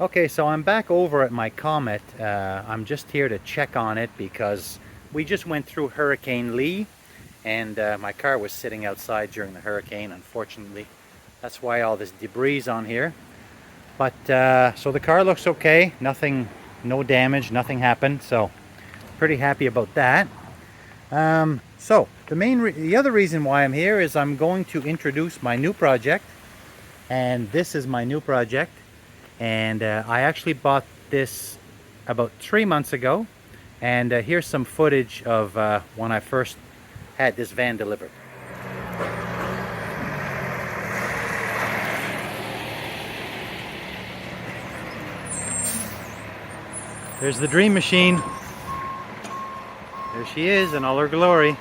Okay, so I'm back over at my Comet. I'm just here to check on it because we just went through Hurricane Lee, and my car was sitting outside during the hurricane, unfortunately. That's why all this debris on here. But so the car looks okay, nothing, no damage, nothing happened, so pretty happy about that. So the other reason why I'm here is I'm going to introduce my new project, and this is my new project. And I actually bought this about 3 months ago, and here's some footage of when I first had this van delivered. There's the Dream Machine. There she is in all her glory.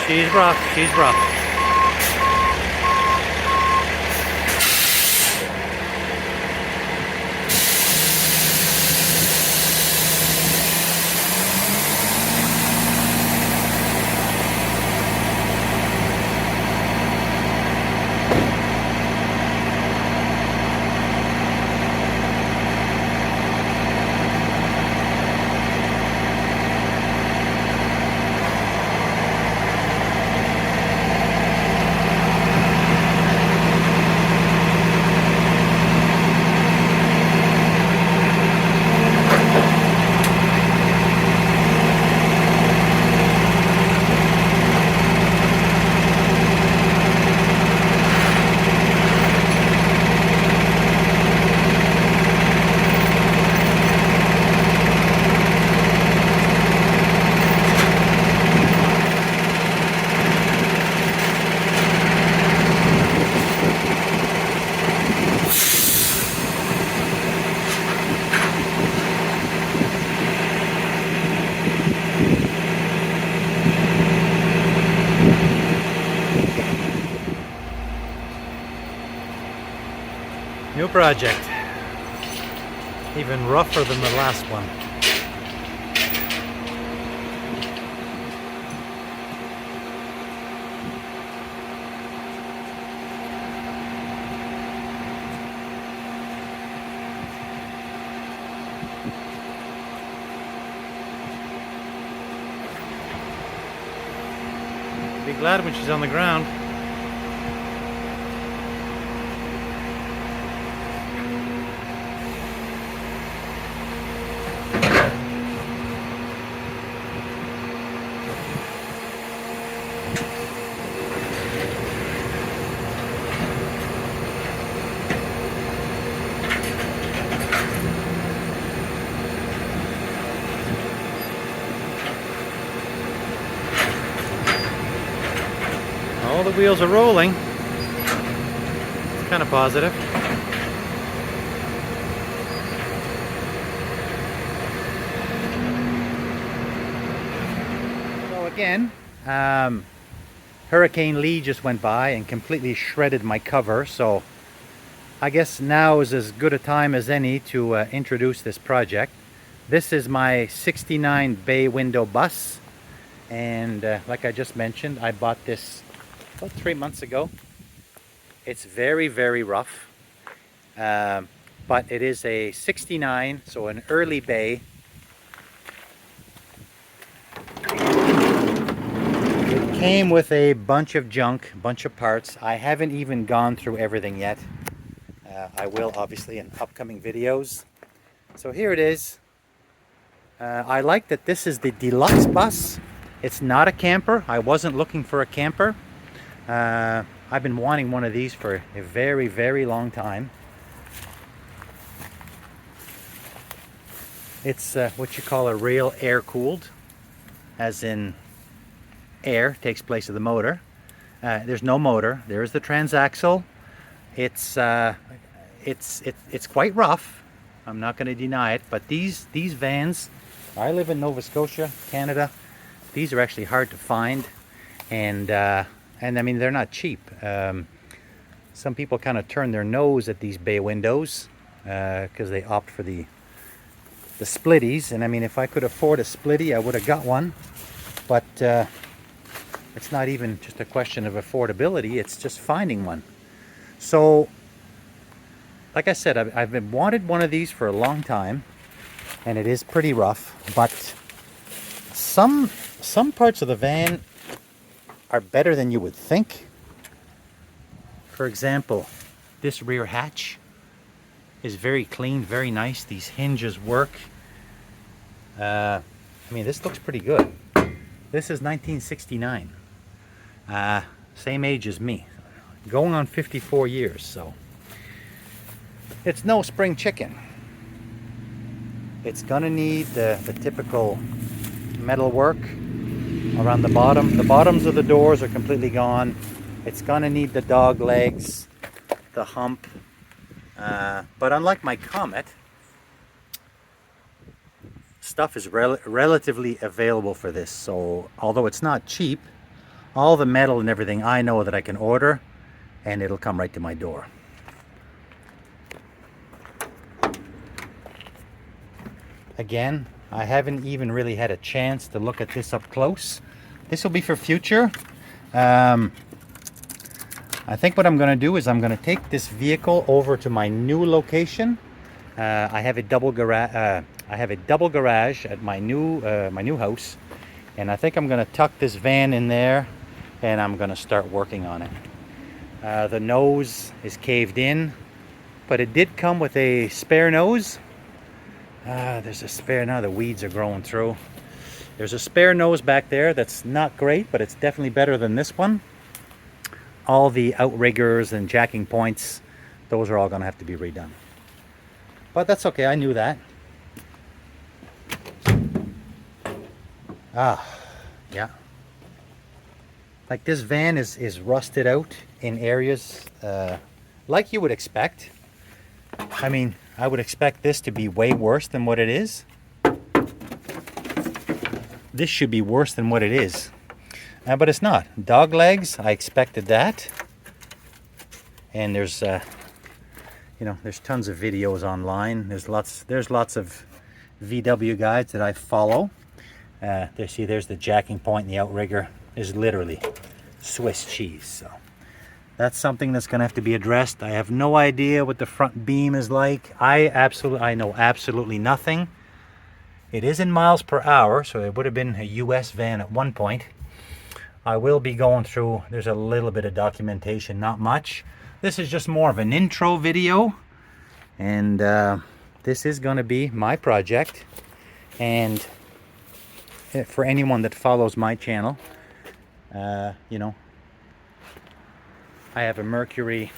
She's rough, she's rough. New project. Even rougher than the last one. Be glad when she's on the ground. All the wheels are rolling. It's kind of positive. So again, Hurricane Lee just went by and completely shredded my cover, so I guess now is as good a time as any to introduce this project. This is my 69 bay window bus, and like I just mentioned, I bought this about 3 months ago. It's very, very rough, but it is a 69, so an early bay. It came with a bunch of junk, bunch of parts. I haven't even gone through everything yet. I will obviously in upcoming videos. So here it is. I like that this is the deluxe bus. It's not a camper. I wasn't looking for a camper. I've been wanting one of these for a very, very long time. It's what you call a real air-cooled, as in air takes place of the motor. There's no motor. There's the transaxle. It's it's quite rough. I'm not going to deny it, but these vans, I live in Nova Scotia, Canada. These are actually hard to find, and I mean, they're not cheap. Some people kind of turn their nose at these bay windows because they opt for the splitties, and I mean, if I could afford a splitty, I would have got one, but it's not even just a question of affordability, it's just finding one. So like I said, I've wanted one of these for a long time, and it is pretty rough, but some parts of the van are better than you would think. For example, this rear hatch is very clean, very nice. These hinges work. I mean, this looks pretty good. This is 1969. Same age as me. Going on 54 years, so it's no spring chicken. It's gonna need the typical metal work around the bottom. The bottoms of the doors are completely gone. It's gonna need the dog legs, the hump. But unlike my Comet, stuff is relatively available for this. So although it's not cheap, all the metal and everything I know that I can order, and it'll come right to my door. Again, I haven't even really had a chance to look at this up close. This will be for future. I think what I'm going to do is I'm going to take this vehicle over to my new location. I have a double garage. At my new house, and I think I'm going to tuck this van in there, and I'm going to start working on it. The nose is caved in, but it did come with a spare nose. There's a spare, now the weeds are growing through. There's a spare nose back there that's not great, but it's definitely better than this one. All the outriggers and jacking points, those are all going to have to be redone. But that's okay, I knew that. Yeah. Like, this van is rusted out in areas like you would expect. I mean, I would expect this to be way worse than what it is. This should be worse than what it is. But it's not. Dog legs, I expected that. And there's there's tons of videos online. There's lots of VW guides that I follow. There's the jacking point and the outrigger is literally Swiss cheese. So that's something that's going to have to be addressed. I have no idea what the front beam is like. I know absolutely nothing. It is in miles per hour, so it would have been a US van at one point. I will be going through, there's a little bit of documentation, not much. This is just more of an intro video, and this is going to be my project. And for anyone that follows my channel, I have a Mercury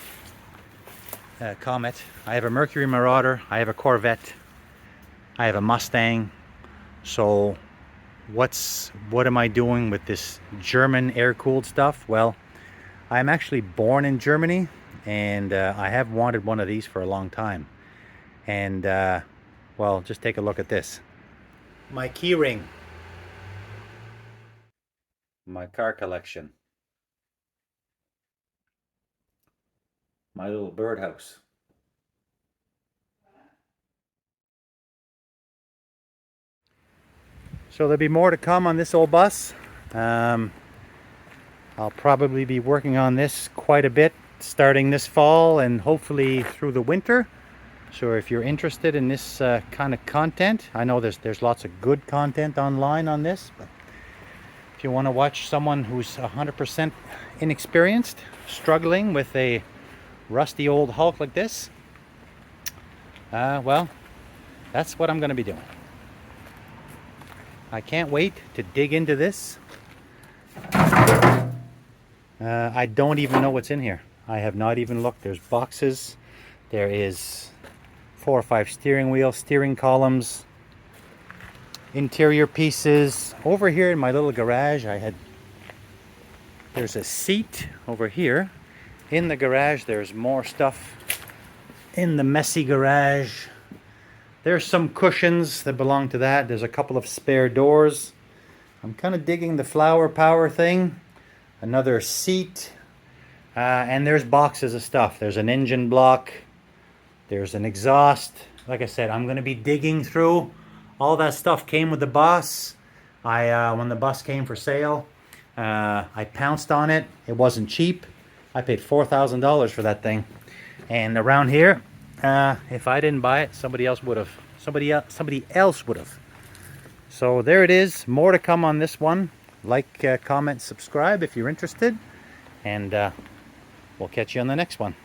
Comet, I have a Mercury Marauder, I have a Corvette, I have a Mustang. So what am I doing with this German air-cooled stuff? Well, I'm actually born in Germany, and I have wanted one of these for a long time. And well, just take a look at this. My key ring. My car collection. My little birdhouse. So there'll be more to come on this old bus. I'll probably be working on this quite a bit starting this fall and hopefully through the winter. So if you're interested in this kind of content, I know there's lots of good content online on this, but if you want to watch someone who's 100% inexperienced, struggling with a rusty old Hulk like this, well, that's what I'm going to be doing. I can't wait to dig into this. I don't even know what's in here. I have not even looked. There's boxes. There is 4 or 5 steering wheels, steering columns, interior pieces. Over here in my little garage, there's a seat over here, In the garage, there's more stuff. In the messy garage, there's some cushions that belong to that. There's a couple of spare doors. I'm kind of digging the flower power thing. Another seat. And there's boxes of stuff. There's an engine block. There's an exhaust. Like I said, I'm going to be digging through. All that stuff came with the bus. When the bus came for sale, I pounced on it. It wasn't cheap. I paid $4,000 for that thing. And around here, if I didn't buy it, somebody else would have. Somebody else would have. So there it is. More to come on this one. Like, comment, subscribe if you're interested. And we'll catch you on the next one.